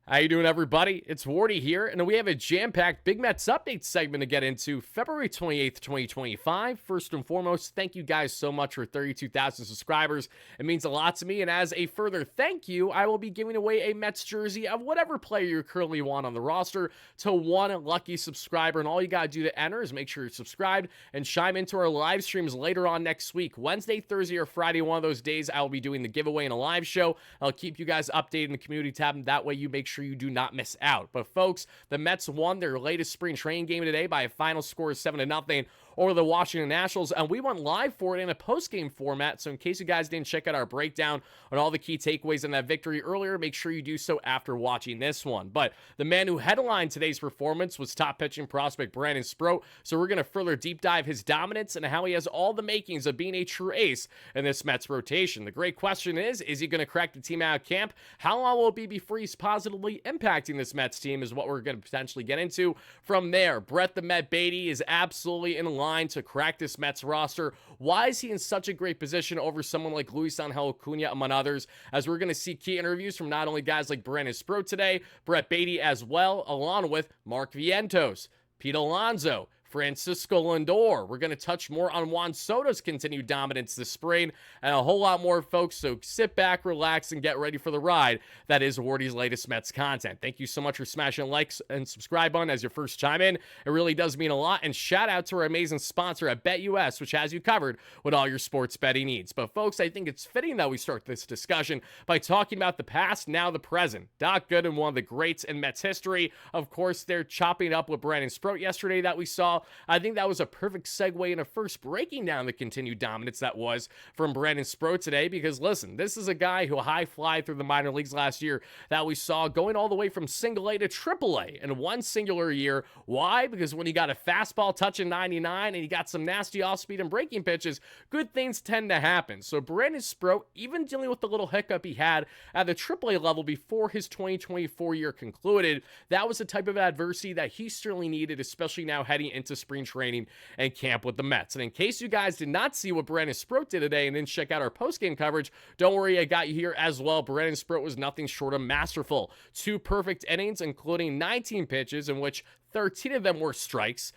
How you doing, everybody? It's Wardy here, and we have a jam-packed Big Mets update segment to get into February 28th, 2025. First and foremost, thank you guys so much for 32,000 subscribers. It means a lot to me, and as a further thank you, I will be giving away a Mets jersey of whatever player you currently want on the roster to one lucky subscriber, and all you gotta do to enter is make sure you're subscribed and chime into our live streams later on next week. Wednesday, Thursday, or Friday, one of those days, I will be doing the giveaway in a live show. I'll keep you guys updated in the community tab, and that way you make sure you do not miss out. But folks, the Mets won their latest spring training game today by a final score of 7-0 over the Washington Nationals, and we went live for it in a post-game format. So in case you guys didn't check out our breakdown on all the key takeaways in that victory earlier, make sure you do so after watching this one. But the man who headlined today's performance was top pitching prospect Brandon Sproat. So we're going to further deep dive his dominance and how he has all the makings of being a true ace in this Mets rotation. The great question is he going to crack the team out of camp? How long will it be before he's positively impacting this Mets team is what we're going to potentially get into. From there, Brett the Met Baty is absolutely in line to crack this Mets roster. Why is he in such a great position over someone like Luis Angel Acuña, among others? As we're going to see key interviews from not only guys like Brandon Sproat today, Brett Baty as well, along with Mark Vientos, Pete Alonso, Francisco Lindor. We're going to touch more on Juan Soto's continued dominance this spring and a whole lot more, folks. So sit back, relax, and get ready for the ride that is Wardy's latest Mets content. Thank you so much for smashing likes and subscribe button as your first chime in. It really does mean a lot. And shout out to our amazing sponsor at BetUS, which has you covered with all your sports betting needs. But folks, I think it's fitting that we start this discussion by talking about the past, now the present. Doc Gooden, one of the greats in Mets history. Of course, they're chopping it up with Brandon Sproat yesterday that we saw. I think that was a perfect segue into first breaking down the continued dominance that was from Brandon Sproat today, because listen, this is a guy who high fly through the minor leagues last year that we saw going all the way from single A to triple A in one singular year. Why? Because when you got a fastball touching 99 and you got some nasty off-speed and breaking pitches, good things tend to happen. So Brandon Sproat, even dealing with the little hiccup he had at the triple A level before his 2024 year concluded, that was the type of adversity that he certainly needed, especially now heading into spring training and camp with the Mets. And in case you guys did not see what Brandon Sproat did today and didn't check out our post-game coverage, don't worry, I got you here as well. Brandon Sproat was nothing short of masterful. 2 perfect innings, including 19 pitches, in which 13 of them were strikes,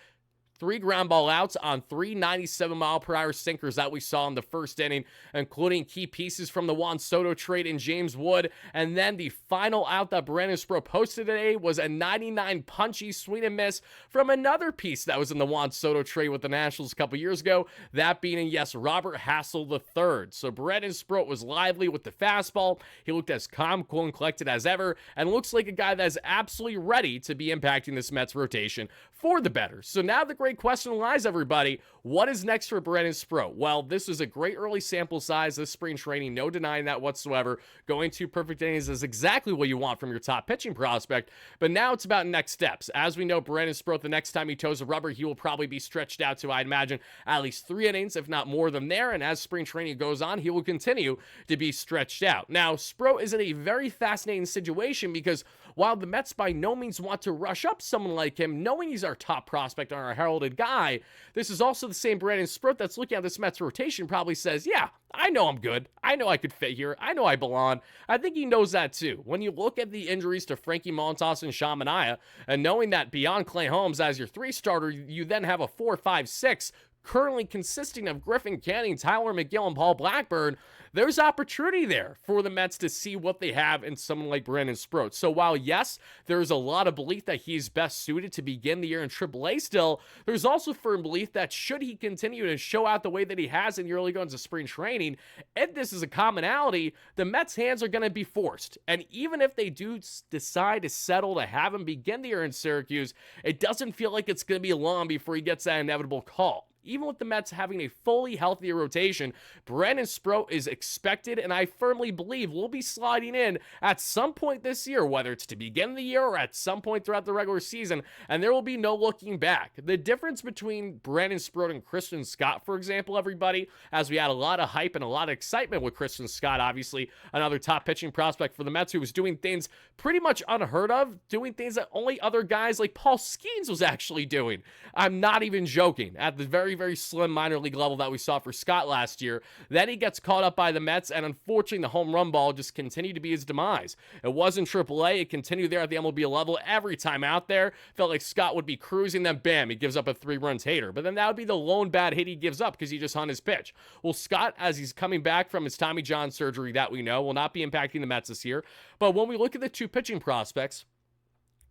3 ground ball outs on 3 97-mile-per-hour sinkers that we saw in the first inning, including key pieces from the Juan Soto trade in James Wood. And then the final out that Brandon Sproat posted today was a 99 punchy swing and miss from another piece that was in the Juan Soto trade with the Nationals a couple years ago, that being, yes, Robert Hassel III. So Brandon Sproat was lively with the fastball. He looked as calm, cool, and collected as ever, and looks like a guy that is absolutely ready to be impacting this Mets rotation for the better. So now the great question lies, everybody. What is next for Brandon Sproat? Well, this is a great early sample size this spring training, no denying that whatsoever. Going 2 perfect innings is exactly what you want from your top pitching prospect, but now it's about next steps. As we know, Brandon Sproat, the next time he toes the rubber, he will probably be stretched out to, I'd imagine, at least 3 innings, if not more than there, and as spring training goes on, he will continue to be stretched out. Now, Sproat is in a very fascinating situation because while the Mets by no means want to rush up someone like him, knowing he's our top prospect and our heralded guy, this is also the same Brandon Sproat that's looking at this Mets rotation probably says, yeah, I know I'm good. I know I could fit here. I know I belong. I think he knows that too. When you look at the injuries to Frankie Montas and Sean Manaea, and knowing that beyond Clay Holmes as your 3 starter, you then have a 4, 5, 6 currently consisting of Griffin Canning, Tyler McGill, and Paul Blackburn, there's opportunity there for the Mets to see what they have in someone like Brandon Sproat. So while, yes, there's a lot of belief that he's best suited to begin the year in AAA still, there's also firm belief that should he continue to show out the way that he has in the early goings of spring training, if this is a commonality, the Mets' hands are going to be forced. And even if they do decide to settle to have him begin the year in Syracuse, it doesn't feel like it's going to be long before he gets that inevitable call. Even with the Mets having a fully healthy rotation, Brandon Sproat is expected, and I firmly believe will be sliding in at some point this year, whether it's to begin the year or at some point throughout the regular season, and there will be no looking back. The difference between Brandon Sproat and Christian Scott, for example, everybody, as we had a lot of hype and a lot of excitement with Christian Scott, obviously another top pitching prospect for the Mets who was doing things pretty much unheard of, doing things that only other guys like Paul Skeens was actually doing. I'm not even joking. At the very very slim minor league level that we saw for Scott last year. Then he gets caught up by the Mets, and unfortunately, the home run ball just continued to be his demise. It was in AAA. It continued there at the MLB level. Every time out there, felt like Scott would be cruising, then bam, he gives up a 3-run hater. But then that would be the lone bad hit he gives up because he just hung his pitch. Well, Scott, as he's coming back from his Tommy John surgery that we know, will not be impacting the Mets this year. But when we look at the two pitching prospects,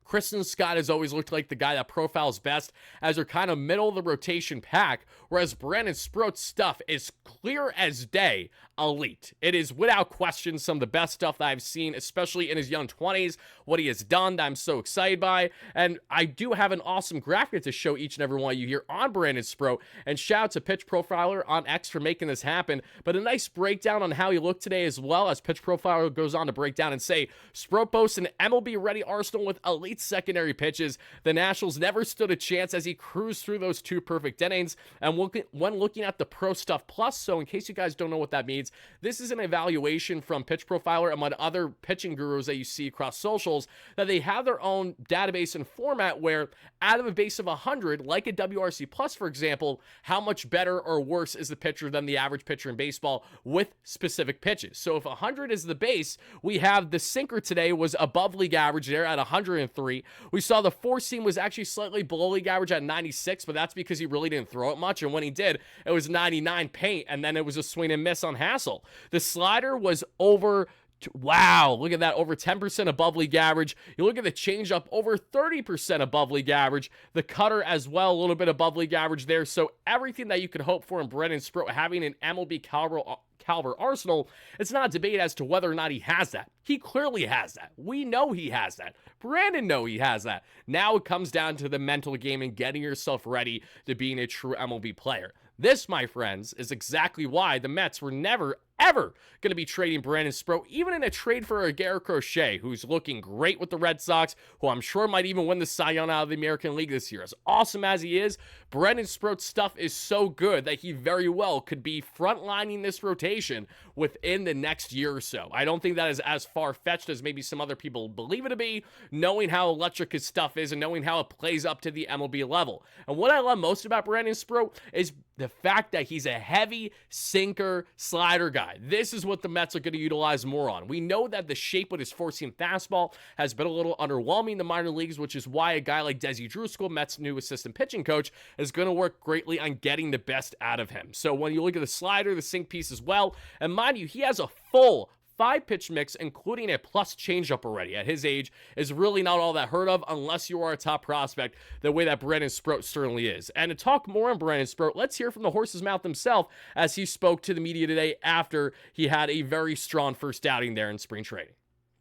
Kristen Scott has always looked like the guy that profiles best as their kind of middle of the rotation pack, whereas Brandon Sproat's stuff is clear as day elite. It is without question some of the best stuff that I've seen, especially in his young 20s, what he has done that I'm so excited by. And I do have an awesome graphic to show each and every one of you here on Brandon Sproat, and shout out to Pitch Profiler on X for making this happen, but a nice breakdown on how he looked today, as well as Pitch Profiler goes on to break down and say, Sproat boasts an MLB-ready arsenal with elite secondary pitches. The Nationals never stood a chance as he cruised through those 2 perfect innings. And when looking at the Pro Stuff Plus, so in case you guys don't know what that means, this is an evaluation from Pitch Profiler among other pitching gurus that you see across socials, that they have their own database and format where out of a base of 100, like a WRC Plus, for example, how much better or worse is the pitcher than the average pitcher in baseball with specific pitches. So if 100 is the base, we have the sinker today was above league average there at 103. We saw the 4-seam was actually slightly below league average at 96, but that's because he really didn't throw it much, and when he did, it was 99 paint, and then it was a swing and miss on Hassel. The slider was over, wow, look at that, over 10% above league average. You look at the changeup, over 30% above league average. The cutter as well, a little bit above league average there. So everything that you could hope for in Brandon Sproat having an MLB caliber arsenal, it's not a debate as to whether or not he has that. He clearly has that. We know he has that. Brandon knows he has that. Now it comes down to the mental game and getting yourself ready to being a true MLB player. This, my friends, is exactly why the Mets were never, ever going to be trading Brandon Sproat, even in a trade for a Garrett Crochet, who's looking great with the Red Sox, who I'm sure might even win the Cy Young out of the American League this year. As awesome as he is, Brandon Sproat's stuff is so good that he very well could be frontlining this rotation within the next year or so. I don't think that is as far-fetched as maybe some other people believe it to be, knowing how electric his stuff is and knowing how it plays up to the MLB level. And what I love most about Brandon Sproat is the fact that he's a heavy sinker slider guy. This is what the Mets are going to utilize more on. We know that the shape with his 4-seam fastball has been a little underwhelming in the minor leagues, which is why a guy like Desi Driscoll, Mets' new assistant pitching coach, is going to work greatly on getting the best out of him. So when you look at the slider, the sink piece as well, and mind you, he has a full 5-pitch mix, including a plus changeup already. At his age, is really not all that heard of unless you are a top prospect, the way that Brandon Sproat certainly is. And to talk more on Brandon Sproat, let's hear from the horse's mouth himself as he spoke to the media today after he had a very strong first outing there in spring training.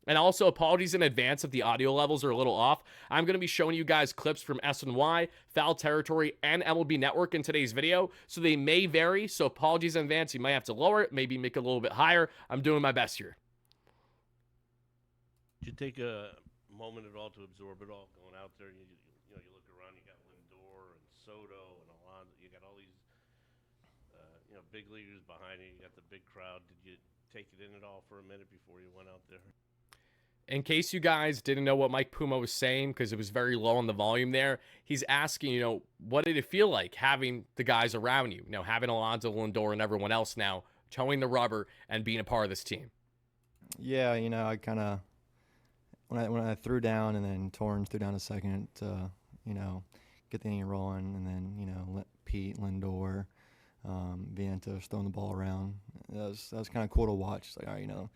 And also, apologies in advance if the audio levels are a little off. I'm going to be showing you guys clips from SNY, Foul Territory, and MLB Network in today's video, so they may vary. So apologies in advance. You might have to lower it, maybe make it a little bit higher. I'm doing my best here. Did you take a moment at all to absorb it all, going out there? You look around, you got Lindor and Soto and Alonso. You got all these, big leaguers behind you. You got the big crowd. Did you take it in at all for a minute before you went out there? In case you guys didn't know what Mike Puma was saying, because it was very low on the volume there, he's asking, what did it feel like having the guys around you? Having Alonso, Lindor, and everyone else now towing the rubber and being a part of this team. Yeah, I kind of, when I threw down and then Torrens threw down a second to, get the inning rolling, and then, Pete, Lindor, Vientos throwing the ball around. That was kind of cool to watch. It's like, all right,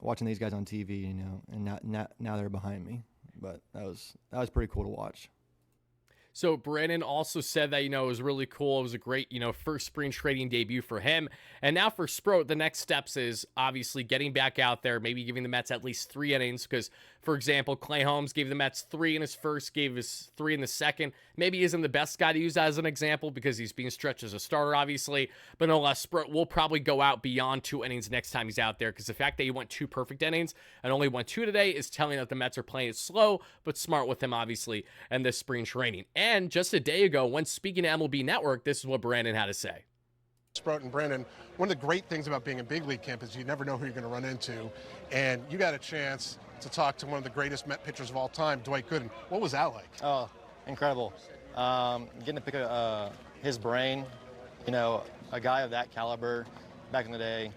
watching these guys on TV, and now they're behind me. But that was pretty cool to watch. So Brandon also said that, it was really cool. It was a great, first spring trading debut for him. And now for Sproat, the next steps is obviously getting back out there, maybe giving the Mets at least 3 innings. Because, for example, Clay Holmes gave the Mets 3 in his first, gave his 3 in the second. Maybe isn't the best guy to use as an example because he's being stretched as a starter, obviously. But no less, Sproat will probably go out beyond 2 innings next time he's out there, because the fact that he went 2 perfect innings and only went 2 today is telling that the Mets are playing it slow but smart with him, obviously, and this spring training. And just a day ago, when speaking to MLB Network, this is what Brandon had to say. Sproat and Brandon, one of the great things about being in big league camp is you never know who you're going to run into, and you got a chance to talk to one of the greatest Met pitchers of all time, Dwight Gooden. What was that like? Oh, incredible. Getting to pick his brain, you know, a guy of that caliber back in the day,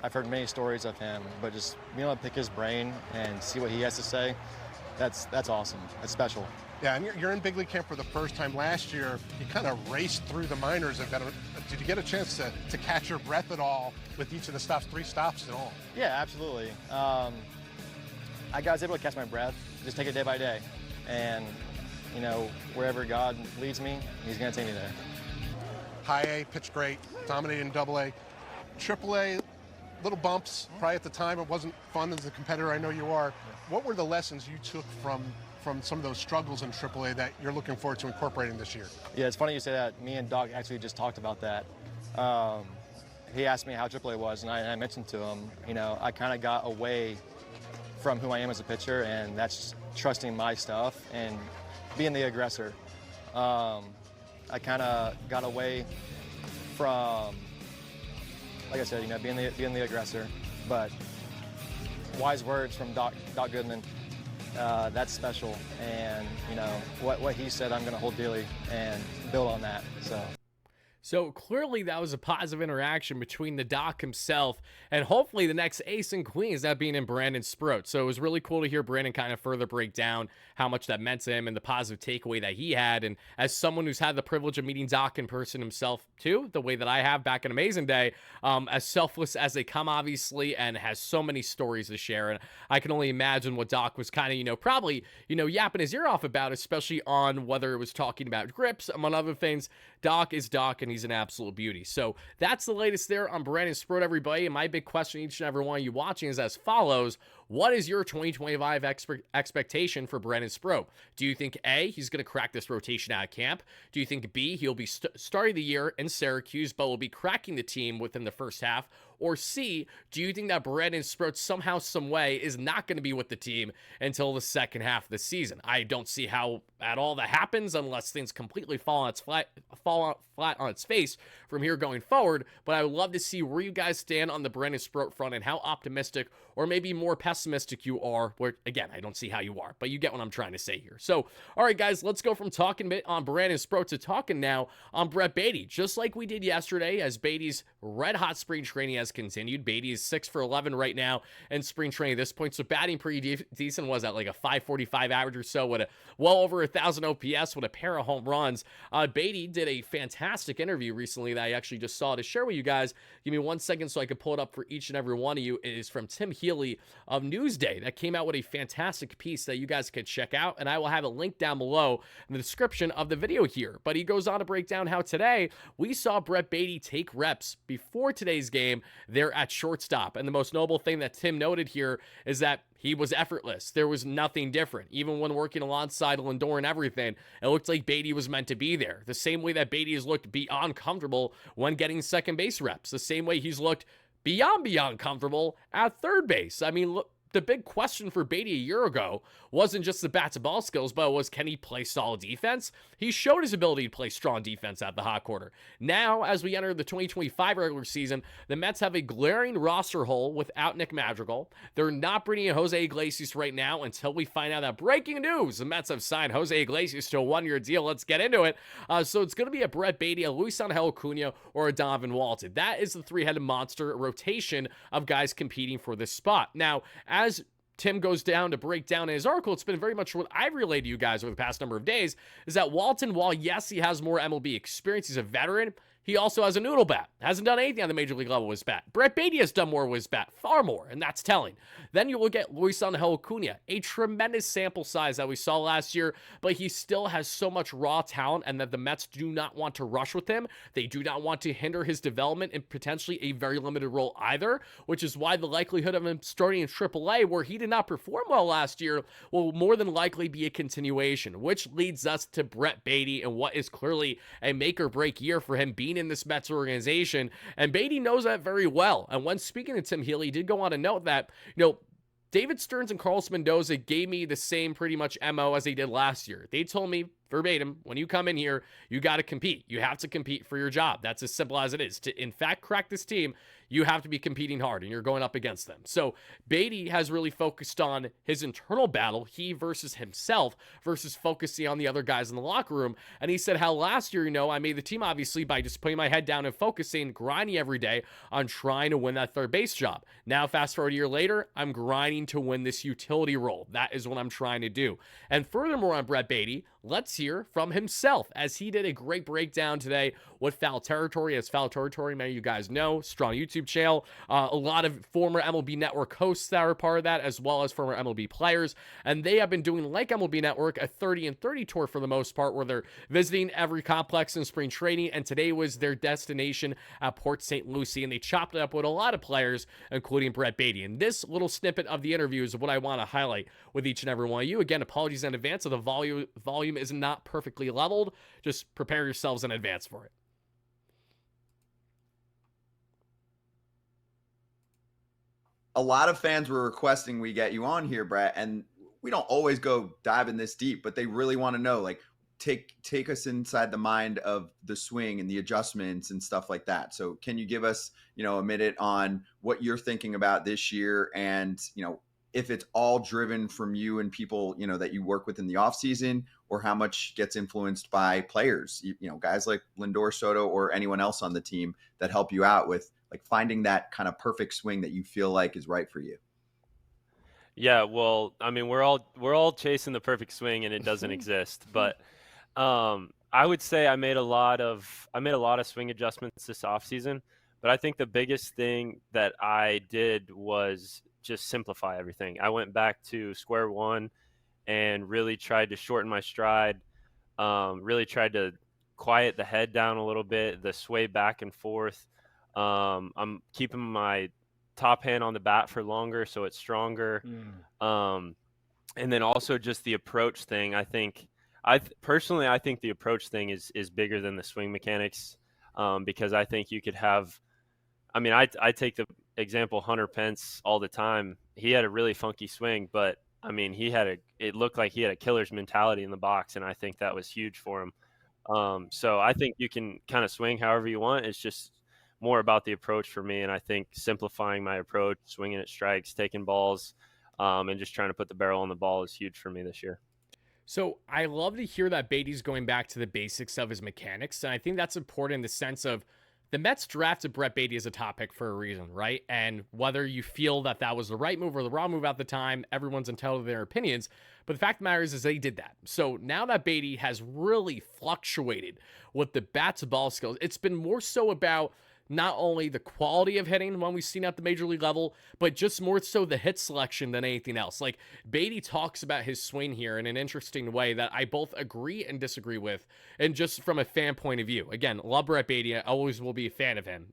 I've heard many stories of him, but just being able to pick his brain and see what he has to say, that's awesome. That's special. Yeah, and you're in big league camp for the first time. Last year, you kind of raced through the minors. Did you get a chance to catch your breath at all with each of the stops, 3 stops in all? Yeah, absolutely. I was able to catch my breath, just take it day by day. And, you know, wherever God leads me, he's going to take me there. High A, pitched great, dominated in Double A. Triple A, little bumps. Probably at the time it wasn't fun as a competitor, I know you are. What were the lessons you took from some of those struggles in Triple A that you're looking forward to incorporating this year? Yeah, it's funny you say that. Me and Doc actually just talked about that. He asked me how Triple A was, and I mentioned to him, you know, I kind of got away from who I am as a pitcher, and that's trusting my stuff and being the aggressor. I kind of got away from, like I said, you know, being the aggressor. But wise words from Doc Goodman. That's special, and you know what he said, I'm going to hold dearly and build on that. So clearly that was a positive interaction between the doc himself and hopefully the next ace and queens, that being in Brandon Sproat. So it was really cool to hear Brandon kind of further break down how much that meant to him and the positive takeaway that he had. And as someone who's had the privilege of meeting Doc in person himself too, the way that I have back in Amazing Day, as selfless as they come obviously, and has so many stories to share. And I can only imagine what Doc was kind of, you know, probably, you know, yapping his ear off about, especially on whether it was talking about grips, among other things. Doc is Doc, and he's an absolute beauty. So that's the latest there on Brandon Sproat, everybody. And my big question each and every one of you watching is as follows. What is your 2025 expectation for Brandon Sproat? Do you think A, he's going to crack this rotation out of camp? Do you think B, he'll be starting the year in Syracuse, but will be cracking the team within the first half? Or C, do you think that Brandon Sproat somehow, some way is not going to be with the team until the second half of the season? I don't see how at all that happens unless things completely fall flat on its face from here going forward. But I would love to see where you guys stand on the Brandon Sproat front and how optimistic or maybe more pessimistic you are. Where, again, I don't see how you are, but you get what I'm trying to say here. So, all right, guys, let's go from talking a bit on Brandon Sproat to talking now on Brett Baty. Just like we did yesterday, as Baty's red-hot spring training has continued. Baty is 6 for 11 right now in spring training at this point, so batting pretty decent. Was at like a 545 average or so with a well over 1,000 OPS with a pair of home runs. Baty did a fantastic interview recently that I actually just saw to share with you guys. Give me 1 second so I can pull it up for each and every one of you. It is from Tim Healy of Newsday that came out with a fantastic piece that you guys can check out, and I will have a link down below in the description of the video here. But he goes on to break down how today we saw Brett Baty take reps before today's game there at shortstop. And the most notable thing that Tim noted here is that he was effortless. There was nothing different. Even when working alongside Lindor and everything, it looked like Baty was meant to be there. The same way that Baty has looked beyond comfortable when getting second base reps. The same way he's looked beyond comfortable at third base. I mean, look, the big question for Baty a year ago wasn't just the bat to ball skills, but was, can he play solid defense? He showed his ability to play strong defense at the hot corner. Now, as we enter the 2025 regular season, the Mets have a glaring roster hole without Nick Madrigal. They're not bringing in Jose Iglesias right now until we find out that breaking news, the Mets have signed Jose Iglesias to a 1-year deal. Let's get into it. So it's going to be a Brett Baty, a Luis Angel Acuña, or a Donovan Walton. That is the three-headed monster rotation of guys competing for this spot. Now, as Tim goes down to break down in his article, it's been very much what I've relayed to you guys over the past number of days, is that Walton, while yes, he has more MLB experience, he's a veteran, he also has a noodle bat. Hasn't done anything on the major league level with his bat. Brett Baty has done more with his bat, far more, and that's telling. Then you will get Luis Angel Acuña, a tremendous sample size that we saw last year, but he still has so much raw talent, and that the Mets do not want to rush with him. They do not want to hinder his development in potentially a very limited role either, which is why the likelihood of him starting in AAA, where he did not perform well last year, will more than likely be a continuation, which leads us to Brett Baty and what is clearly a make-or-break year for him being in this Mets organization, and Baty knows that very well. And when speaking to Tim Healy, he did go on to note that, you know, David Stearns and Carlos Mendoza gave me the same pretty much MO as they did last year. They told me verbatim, when you come in here, you got to compete. You have to compete for your job. That's as simple as it is. To, in fact, crack this team, you have to be competing hard and you're going up against them. So Baty has really focused on his internal battle, he versus himself, versus focusing on the other guys in the locker room. And he said how last year, I made the team obviously by just putting my head down and focusing, grinding every day on trying to win that third base job. Now, fast forward a year later, I'm grinding to win this utility role. That is what I'm trying to do. And furthermore, on Brett Baty, let's hear from himself, as he did a great breakdown today with Foul Territory. As Foul Territory, many of you guys know, strong YouTube channel, a lot of former MLB Network hosts that are part of that, as well as former MLB players, and they have been doing, like MLB Network, a 30 and 30 tour for the most part, where they're visiting every complex in spring training, and today was their destination at Port St. Lucie, and they chopped it up with a lot of players, including Brett Baty. And this little snippet of the interview is what I want to highlight with each and every one of you. Again, apologies in advance if the volume is not perfectly leveled. Just prepare yourselves in advance for it. A lot of fans were requesting we get you on here, Brett, and we don't always go diving this deep, but they really want to know, like, take us inside the mind of the swing and the adjustments and stuff like that. So can you give us, a minute on what you're thinking about this year, and, if it's all driven from you and people, that you work with in the off season, or how much gets influenced by players, guys like Lindor, Soto, or anyone else on the team that help you out with, like, finding that kind of perfect swing that you feel like is right for you. Yeah, well, I mean, we're all chasing the perfect swing, and it doesn't exist. But I would say I made a lot of swing adjustments this offseason. But I think the biggest thing that I did was just simplify everything. I went back to square one and really tried to shorten my stride. Really tried to quiet the head down a little bit, the sway back and forth. I'm keeping my top hand on the bat for longer, so it's stronger. And then also just the approach thing. I think the approach thing is bigger than the swing mechanics, because I think you could have. I mean, I take the example Hunter Pence all the time. He had a really funky swing, but I mean, it looked like he had a killer's mentality in the box, and I think that was huge for him. So I think you can kind of swing however you want. It's just more about the approach for me, and I think simplifying my approach, swinging at strikes, taking balls, and just trying to put the barrel on the ball is huge for me this year. So I love to hear that Baty's going back to the basics of his mechanics, and I think that's important in the sense of the Mets drafted Brett Baty as a top pick for a reason, right? And whether you feel that that was the right move or the wrong move at the time, everyone's entitled to their opinions. But the fact of the matter is they did that. So now that Baty has really fluctuated with the bat-to-ball skills, it's been more so about not only the quality of hitting when we've seen at the major league level, but just more so the hit selection than anything else. Like, Baty talks about his swing here in an interesting way that I both agree and disagree with, and just from a fan point of view. Again, love Brett Baty. I always will be a fan of him.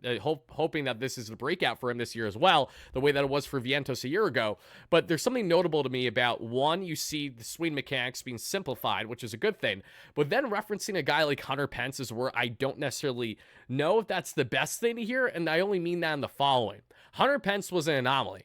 Hoping that this is the breakout for him this year as well, the way that it was for Vientos a year ago. But there's something notable to me about, one, you see the swing mechanics being simplified, which is a good thing, but then referencing a guy like Hunter Pence is where I don't necessarily know if that's the best thing to hear, and I only mean that in the following. Hunter Pence was an anomaly.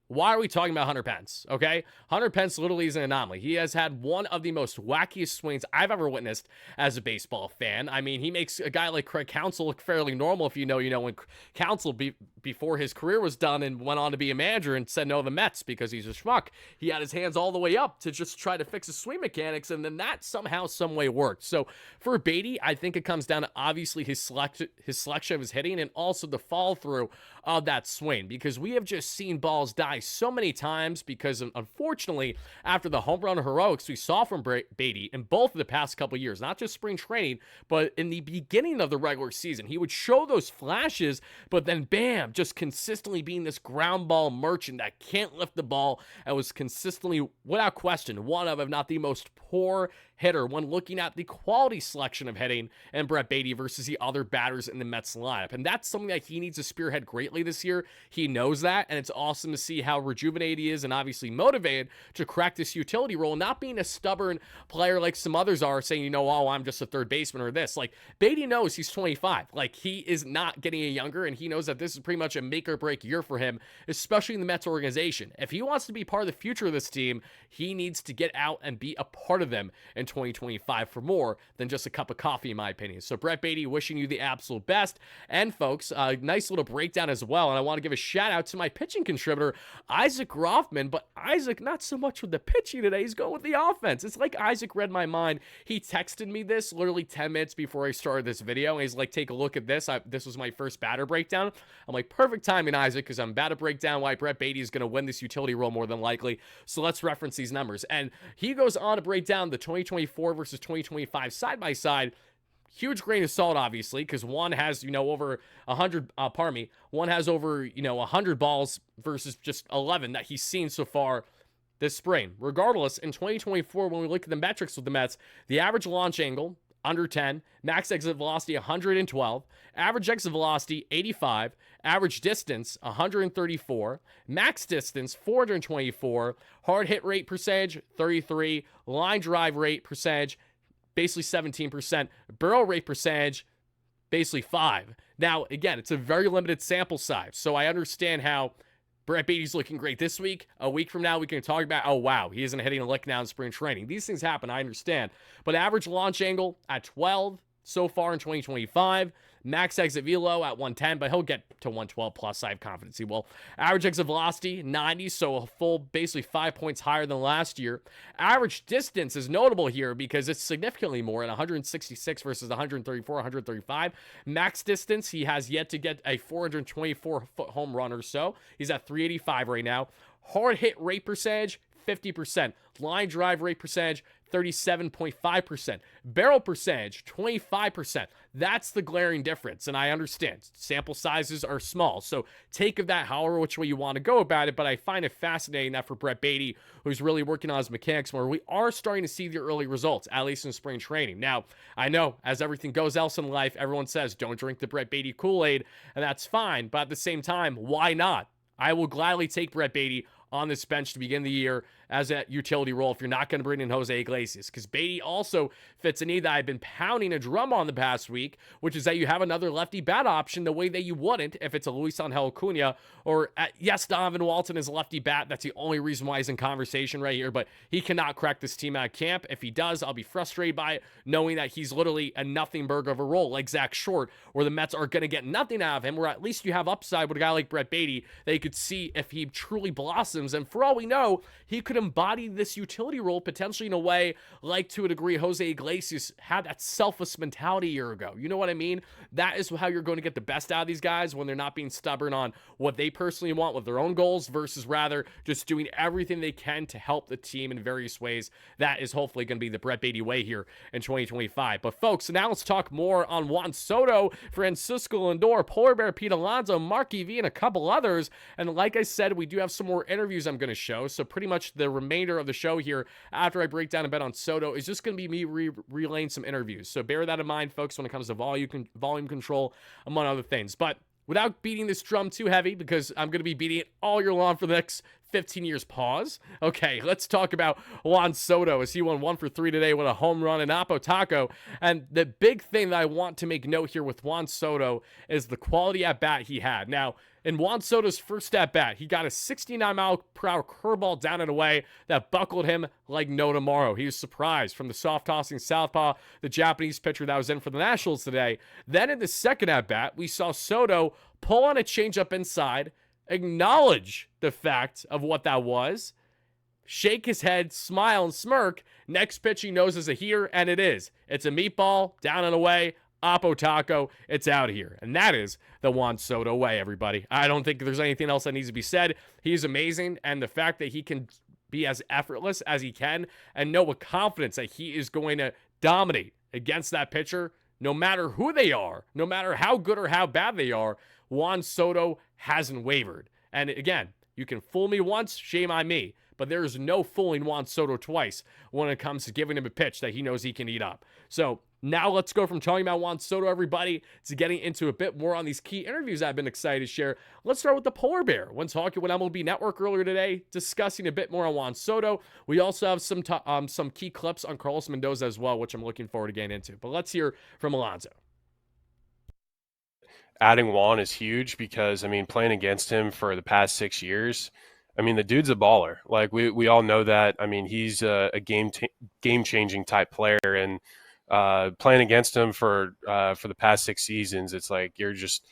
Why are we talking about Hunter Pence? Okay, Hunter Pence literally is an anomaly. He has had one of the most wackiest swings I've ever witnessed as a baseball fan. I mean, he makes a guy like Craig Counsell look fairly normal. If you know, when Counsell before his career was done and went on to be a manager and said no to the Mets because he's a schmuck, he had his hands all the way up to just try to fix his swing mechanics, and then that somehow, some way worked. So for Baty, I think it comes down to obviously his selection of his hitting, and also the follow through of that swing, because we have just seen balls die so many times because, unfortunately, after the home run heroics we saw from Baty in both of the past couple years, not just spring training, but in the beginning of the regular season, he would show those flashes, but then bam, just consistently being this ground ball merchant that can't lift the ball, and was consistently, without question, one of, if not the most poor hitter when looking at the quality selection of hitting and Brett Baty versus the other batters in the Mets lineup. And that's something that he needs to spearhead greatly this year. He knows that, and it's awesome to see how rejuvenated he is and obviously motivated to crack this utility role, not being a stubborn player like some others are, saying, oh, I'm just a third baseman or this. Like, Baty knows he's 25. Like, he is not getting any younger, and he knows that this is pretty much a make or break year for him, especially in the Mets organization. If he wants to be part of the future of this team, he needs to get out and be a part of them in in 2025 for more than just a cup of coffee, in my opinion. So Brett Baty, wishing you the absolute best. And folks, a nice little breakdown as well. And I want to give a shout out to my pitching contributor, Isaac Rothman. But Isaac, not so much with the pitching today. He's going with the offense. It's like Isaac read my mind. He texted me this literally 10 minutes before I started this video. And he's like, take a look at this. This was my first batter breakdown. I'm like, perfect timing, Isaac, because I'm about to break down why Brett Baty is going to win this utility role more than likely. So let's reference these numbers. And he goes on to break down the 2024 versus 2025 side by side. Huge grain of salt, obviously, because one has, over 100, one has over, 100 balls versus just 11 that he's seen so far this spring. Regardless, in 2024, when we look at the metrics with the Mets, the average launch angle, under 10, max exit velocity 112, average exit velocity 85, average distance 134, max distance 424, hard hit rate percentage 33, line drive rate percentage basically 17%, barrel rate percentage basically 5. Now, again, it's a very limited sample size, so I understand how Brett Baty's looking great this week. A week from now, we can talk about, oh, wow, he isn't hitting a lick now in spring training. These things happen, I understand. But average launch angle at 12 so far in 2025. Max exit velo at 110, but he'll get to 112 plus. I have confidence he will. Average exit velocity, 90, so a full, basically 5 points higher than last year. Average distance is notable here because it's significantly more at 166 versus 134, 135. Max distance, he has yet to get a 424-foot home run or so. He's at 385 right now. Hard hit rate percentage, 50%. Line drive rate percentage, 37.5%. Barrel percentage, 25%. That's the glaring difference, and I understand. Sample sizes are small, so take of that however which way you want to go about it, but I find it fascinating that for Brett Baty, who's really working on his mechanics more, we are starting to see the early results, at least in spring training. Now, I know, as everything goes else in life, everyone says, don't drink the Brett Baty Kool-Aid, and that's fine, but at the same time, why not? I will gladly take Brett Baty on this bench to begin the year as a utility role if you're not going to bring in Jose Iglesias, because Baty also fits a need that I've been pounding a drum on the past week, which is that you have another lefty bat option the way that you wouldn't if it's a Luis Angel Acuña or, yes, Donovan Walton is a lefty bat. That's the only reason why he's in conversation right here, but he cannot crack this team out of camp. If he does, I'll be frustrated by it, knowing that he's literally a nothing burger of a role like Zach Short, where the Mets are going to get nothing out of him, where at least you have upside with a guy like Brett Baty that you could see if he truly blossoms. And for all we know, he could embody this utility role potentially in a way like, to a degree, Jose Iglesias had that selfless mentality a year ago. You know what I mean? That is how you're going to get the best out of these guys, when they're not being stubborn on what they personally want with their own goals versus rather just doing everything they can to help the team in various ways. That is hopefully going to be the Brett Baty way here in 2025. But folks, now let's talk more on Juan Soto, Francisco Lindor, Polar Bear Pete Alonso, Marky V, and a couple others. And like I said, we do have some more interviews I'm going to show. So pretty much the remainder of the show here, after I break down a bet on Soto, is just going to be me relaying some interviews. So bear that in mind, folks, when it comes to volume control, among other things. But without beating this drum too heavy, because I'm going to be beating it all year long for the next 15 years, pause. Okay, let's talk about Juan Soto, as he won 1 for 3 today with a home run in Apo Taco. And the big thing that I want to make note here with Juan Soto is the quality at bat he had. Now, in Juan Soto's first at bat, he got a 69-mile-per-hour curveball down and away that buckled him like no tomorrow. He was surprised from the soft-tossing southpaw, the Japanese pitcher that was in for the Nationals today. Then in the second at bat, we saw Soto pull on a changeup inside, acknowledge the fact of what that was, shake his head, smile, and smirk. Next pitch he knows is a heater, and it is. It's a meatball, down and away, Apo Taco, it's out of here. And that is the Juan Soto way, everybody. I don't think there's anything else that needs to be said. He's amazing, and the fact that he can be as effortless as he can and know with confidence that he is going to dominate against that pitcher, no matter who they are, no matter how good or how bad they are, Juan Soto hasn't wavered. And again, you can fool me once, shame on me. But there is no fooling Juan Soto twice when it comes to giving him a pitch that he knows he can eat up. So now let's go from talking about Juan Soto, everybody, to getting into a bit more on these key interviews I've been excited to share. Let's start with the Polar Bear. When talking with MLB Network earlier today, discussing a bit more on Juan Soto. We also have some key clips on Carlos Mendoza as well, which I'm looking forward to getting into. But let's hear from Alonso. Adding Juan is huge because, I mean, playing against him for the past 6 years, I mean, the dude's a baller. Like we all know that. I mean, he's a game changing type player, and playing against him for the past 6 seasons, it's like you're just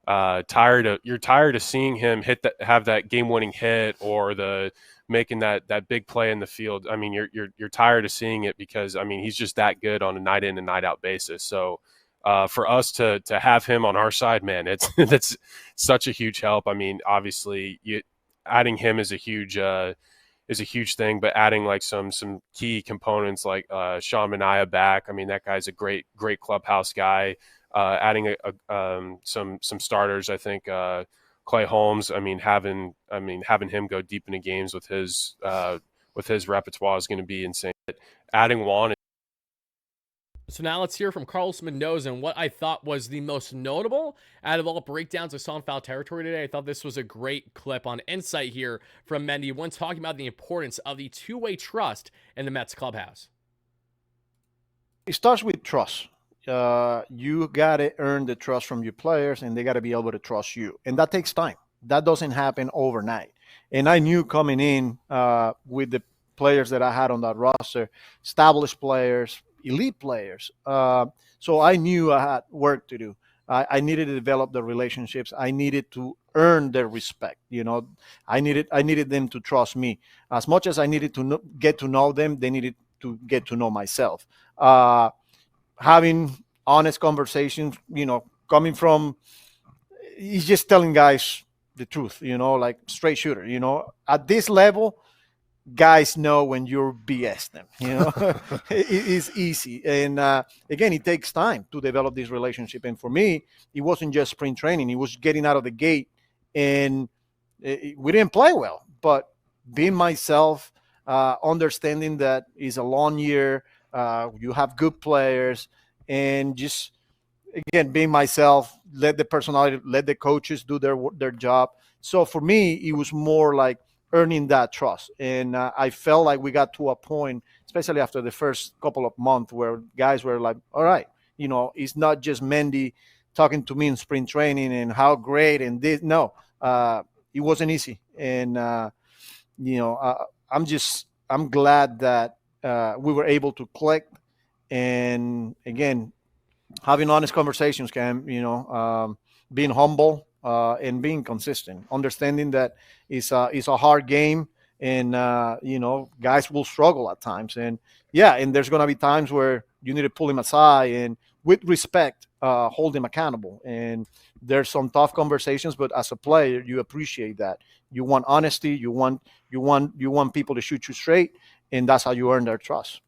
tired of seeing him have that game winning hit or the making that big play in the field. I mean, you're tired of seeing it because I mean he's just that good on a night in and night out basis. So for us to have him on our side, man, that's such a huge help. I mean, obviously adding him is a huge thing, but adding like some key components like Sean Mania back. I mean, that guy's a great clubhouse guy. Adding some starters, I think Clay Holmes. I mean, having him go deep into games with his repertoire is going to be insane. Adding Juan. So now let's hear from Carlos Mendoza and what I thought was the most notable out of all breakdowns I saw in foul territory today. I thought this was a great clip on insight here from Mendy when talking about the importance of the two-way trust in the Mets clubhouse. It starts with trust. You got to earn the trust from your players, and they got to be able to trust you. And that takes time. That doesn't happen overnight. And I knew coming in with the players that I had on that roster, established players, elite players. So I knew I had work to do. I needed to develop the relationships. I needed to earn their respect. You know, I needed them to trust me. As much as I needed to get to know them, they needed to get to know myself. Having honest conversations, you know, coming from, he's just telling guys the truth, you know, like straight shooter, you know, at this level, guys know when you're BS them, you know, it is easy. And again, it takes time to develop this relationship. And for me, it wasn't just spring training. It was getting out of the gate, and we didn't play well, but being myself, understanding that it's a long year, you have good players, and just, again, being myself, let the personality, let the coaches do their job. So for me, it was more like earning that trust. And I felt like we got to a point, especially after the first couple of months, where guys were like, all right, you know, it's not just Mendy talking to me in spring training and how great and this. No, it wasn't easy. And, you know, I'm glad that we were able to click. And again, having honest conversations, Cam, you know, being humble and being consistent, understanding that it's a hard game, and you know, guys will struggle at times, and and there's gonna be times where you need to pull him aside and with respect hold him accountable. And there's some tough conversations, but as a player, you appreciate that. You want honesty. You want people to shoot you straight, and that's how you earn their trust.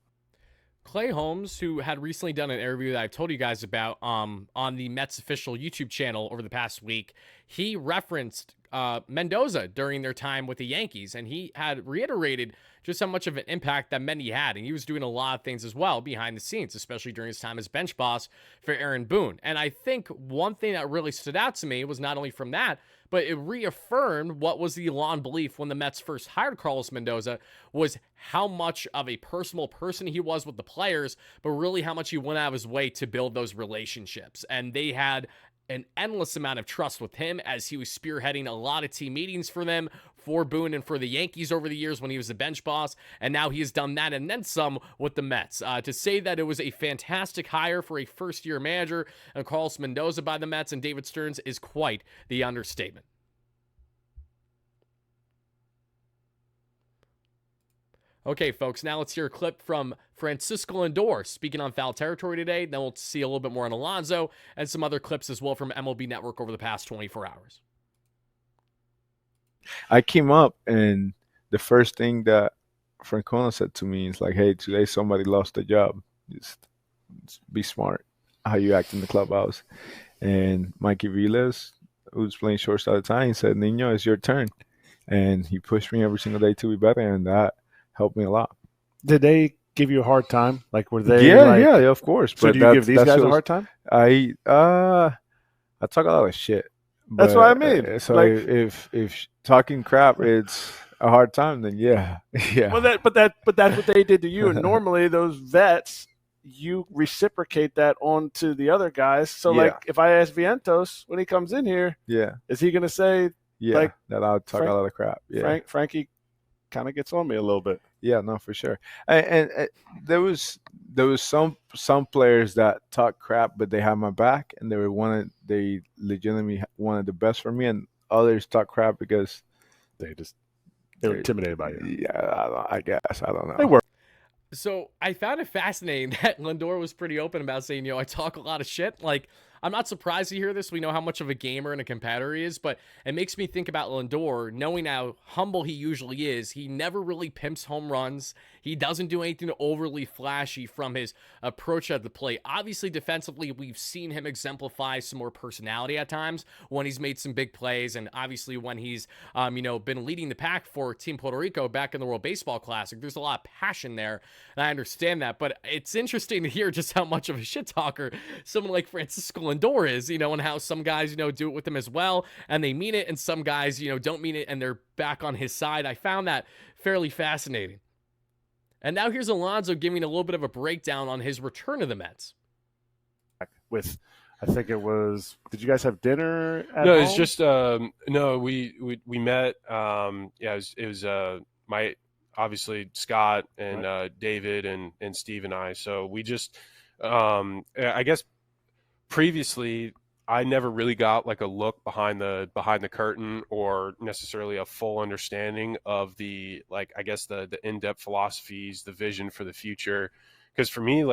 Clay Holmes, who had recently done an interview that I've told you guys about on the Mets official YouTube channel over the past week, he referenced Mendoza during their time with the Yankees, and he had reiterated just how much of an impact that Mendy had, and he was doing a lot of things as well behind the scenes, especially during his time as bench boss for Aaron Boone. And I think one thing that really stood out to me was not only from that, but it reaffirmed what was the long belief when the Mets first hired Carlos Mendoza, was how much of a personal person he was with the players, but really how much he went out of his way to build those relationships. And they had an endless amount of trust with him as he was spearheading a lot of team meetings for them, for Boone and for the Yankees over the years when he was the bench boss. And now he has done that and then some with the Mets. To say that it was a fantastic hire for a first-year manager and Carlos Mendoza by the Mets and David Stearns is quite the understatement. Okay, folks, now let's hear a clip from Francisco Lindor speaking on foul territory today. Then we'll see a little bit more on Alonso and some other clips as well from MLB Network over the past 24 hours. I came up, and the first thing that Francona said to me is like, hey, today somebody lost their job. Just be smart how you act in the clubhouse. And Mikey Vilas, who's playing shortstop at the time, he said, Niño, it's your turn. And he pushed me every single day to be better, and that helped me a lot. Did they give you a hard time? Like, were they? Yeah, of course. So but do you give these guys a hard time? I talk a lot of shit. That's what I mean. So like, if talking crap it's a hard time, then yeah. Well, but that's what they did to you. And normally those vets, you reciprocate that onto the other guys. So like, if I ask Vientos when he comes in here, is he going to say Yeah, Like, that I'll talk a lot of crap. Yeah, Frankie kind of gets on me a little bit. yeah, no, for sure. And there was some players that talk crap, but they have my back, and they legitimately wanted the best for me, and others talk crap because They're intimidated by you. Yeah, I guess I don't know. They were. So I found it fascinating that Lindor was pretty open about saying, I talk a lot of shit. Like, I'm not surprised to hear this. We know how much of a gamer and a competitor he is, but it makes me think about Lindor, knowing how humble he usually is. He never really pimps home runs. He doesn't do anything overly flashy from his approach at the plate. Obviously, defensively, we've seen him exemplify some more personality at times when he's made some big plays, and obviously when he's, been leading the pack for Team Puerto Rico back in the World Baseball Classic. There's a lot of passion there, and I understand that, but it's interesting to hear just how much of a shit talker someone like Francisco Lindor is, and how some guys, do it with him as well, and they mean it, and some guys, don't mean it, and they're back on his side. I found that fairly fascinating. And now here's Alonso giving a little bit of a breakdown on his return to the Mets. With, I think it was, did you guys have dinner at No, home? it's just no, we met. It was my obviously Scott and David and Steve and I. So we just I guess previously I never really got like a look behind the curtain or necessarily a full understanding of the the in-depth philosophies, the vision for the future. Because for me,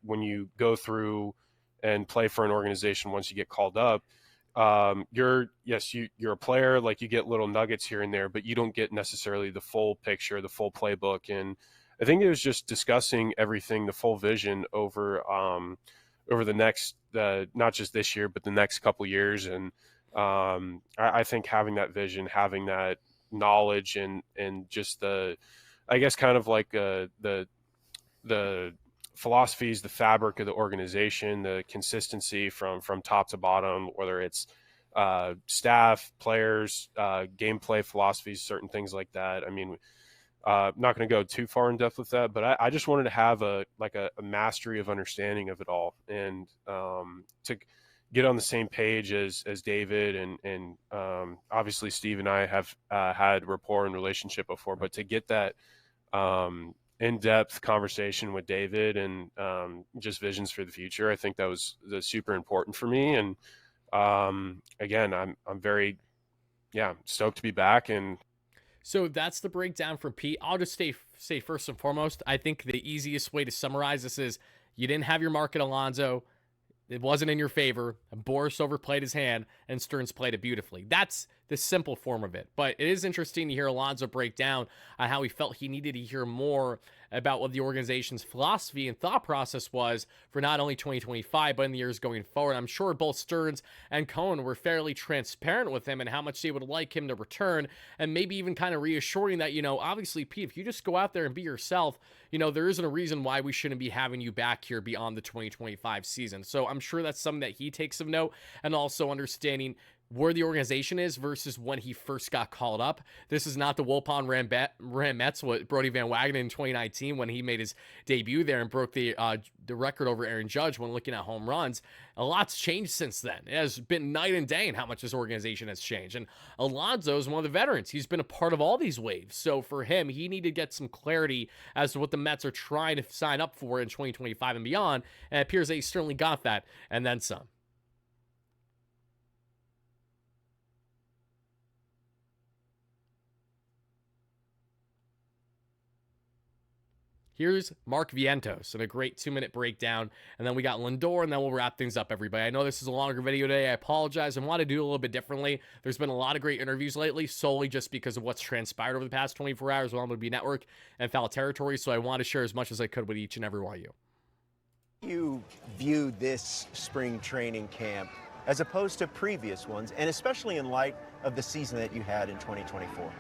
when you go through and play for an organization, once you get called up, you're a player, like you get little nuggets here and there, but you don't get necessarily the full picture, the full playbook. And I think it was just discussing everything, the full vision over the next, not just this year, but the next couple years. And I think having that vision, having that knowledge, and just the philosophies, the fabric of the organization, the consistency from top to bottom, whether it's staff, players, gameplay philosophies, certain things like that. I mean, I'm not going to go too far in depth with that, but I just wanted to have a mastery of understanding of it all, and to get on the same page as David and obviously Steve and I have had rapport and relationship before, but to get that in-depth conversation with David and just visions for the future, I think that was super important for me. And again, I'm very stoked to be back. And so that's the breakdown from Pete. I'll just say first and foremost, I think the easiest way to summarize this is you didn't have your mark at Alonso. It wasn't in your favor. Boris overplayed his hand, and Stearns played it beautifully. That's the simple form of it. But it is interesting to hear Alonso break down on how he felt he needed to hear more about what the organization's philosophy and thought process was for not only 2025, but in the years going forward. I'm sure both Stearns and Cohen were fairly transparent with him and how much they would like him to return, and maybe even kind of reassuring that, obviously, Pete, if you just go out there and be yourself, there isn't a reason why we shouldn't be having you back here beyond the 2025 season. So I'm sure that's something that he takes of note, and also understanding where the organization is versus when he first got called up. This is not the Wilpon Ram Mets with Brody Van Wagenen in 2019 when he made his debut there and broke the record over Aaron Judge when looking at home runs. A lot's changed since then. It has been night and day in how much this organization has changed. And Alonso is one of the veterans. He's been a part of all these waves. So for him, he needed to get some clarity as to what the Mets are trying to sign up for in 2025 and beyond. And it appears they certainly got that, and then some. Here's Mark Vientos and a great 2-minute breakdown, and then we got Lindor, and then we'll wrap things up, everybody. I know this is a longer video today. I apologize. I want to do a little bit differently. There's been a lot of great interviews lately, solely just because of what's transpired over the past 24 hours with MLB Network and Foul Territory, so I want to share as much as I could with each and every one of you. You view this spring training camp as opposed to previous ones, and especially in light of the season that you had in 2024?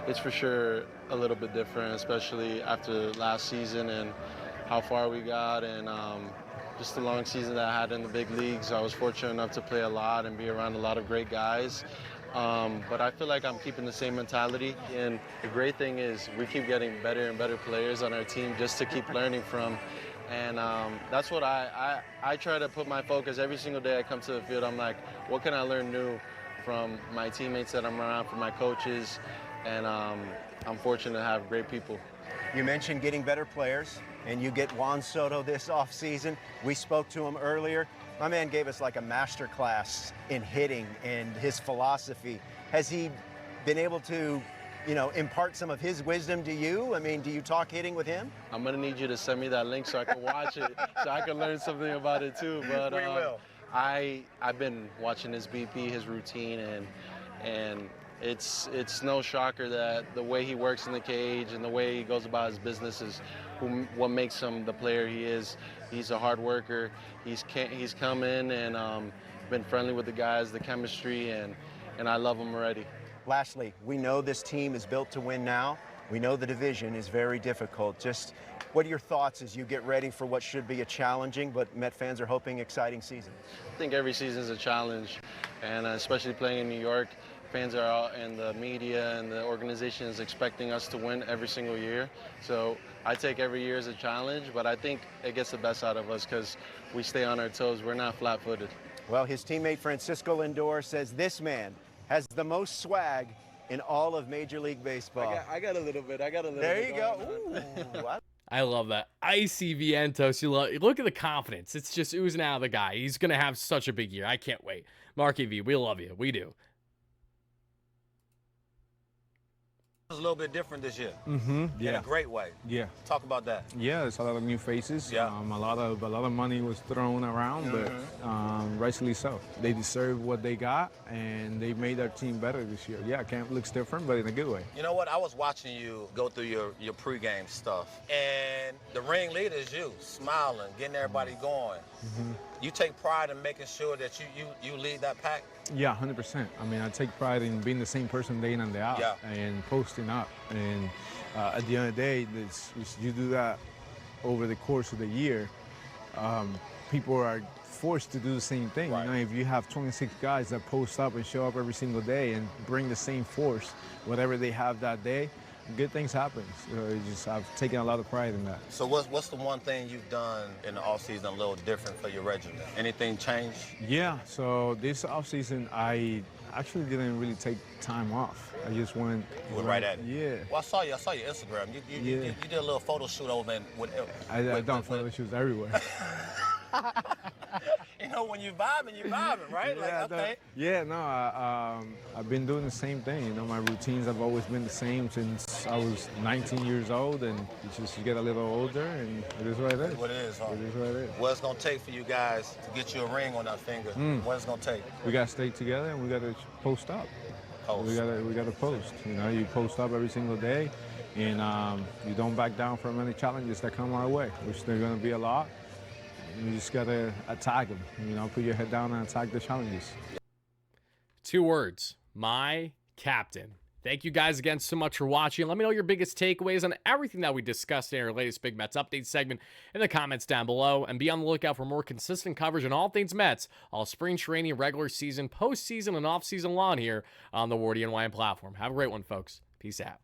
It's for sure a little bit different, especially after last season and how far we got, and just the long season that I had in the big leagues. I was fortunate enough to play a lot and be around a lot of great guys. But I feel like I'm keeping the same mentality. And the great thing is we keep getting better and better players on our team just to keep learning from. And that's what I try to put my focus every single day I come to the field. I'm like, what can I learn new from my teammates that I'm around, from my coaches, and I'm fortunate to have great people. You mentioned getting better players, and you get Juan Soto this offseason. We spoke to him earlier. My man gave us like a master class in hitting and his philosophy. Has he been able to, impart some of his wisdom to you? I mean, do you talk hitting with him? I'm gonna need you to send me that link so I can watch it, so I can learn something about it too. But We will. I've been watching his BP, his routine, and it's no shocker that the way he works in the cage and the way he goes about his business is what makes him the player he is. He's a hard worker. He's come in and been friendly with the guys, the chemistry, and I love him already. Lastly, we know this team is built to win now. We know the division is very difficult. Just what are your thoughts as you get ready for what should be a challenging, but Met fans are hoping, exciting season? I think every season is a challenge, and especially playing in New York, fans are out and the media and the organization is expecting us to win every single year. So I take every year as a challenge, but I think it gets the best out of us because we stay on our toes. We're not flat-footed. Well, his teammate Francisco Lindor says this man has the most swag in all of Major League Baseball. I got a little bit. There you go. Ooh, I love that. Icy Vientos. Look at the confidence. It's just oozing out of the guy. He's going to have such a big year. I can't wait. Marky V, we love you. We do. It's a little bit different this year. Yeah. In a great way. Yeah. Talk about that. Yeah, there's a lot of new faces. Yeah. A lot of money was thrown around, but rightfully so. They deserve what they got, and they made their team better this year. Yeah, camp looks different, but in a good way. You know what? I was watching you go through your pregame stuff, and the ring leader is you, smiling, getting everybody going. You take pride in making sure that you lead that pack. Yeah, 100%. I mean, I take pride in being the same person day in and day out, and posting up. And at the end of the day, you do that over the course of the year. People are forced to do the same thing. Right. You know, if you have 26 guys that post up and show up every single day and bring the same force, whatever they have that day, good things happen. So I've taken a lot of pride in that. So what's the one thing you've done in the offseason a little different for your regimen? Anything changed? Yeah, so this offseason, I actually didn't really take time off. I just went right at it. Yeah. Well, I saw your Instagram. You did a little photo shoot over in I've done photo shoots everywhere. You know, when you're vibing, right? I've been doing the same thing. You know, my routines have always been the same since I was 19 years old, and you get a little older, and it is what it is. What it is, huh? It is what it is. What it's gonna take for you guys to get you a ring on that finger? What it's gonna take? We gotta stay together, and we gotta post up. We gotta post. You know, you post up every single day, and you don't back down from any challenges that come our way, which there are gonna be a lot. You just gotta attack them. You know, put your head down and attack the challenges. 2 words: my captain. Thank you guys again so much for watching. Let me know your biggest takeaways on everything that we discussed in our latest Big Mets update segment in the comments down below. And be on the lookout for more consistent coverage on all things Mets, all spring training, regular season, postseason, and off-season long here on the WardyNYM platform. Have a great one, folks. Peace out.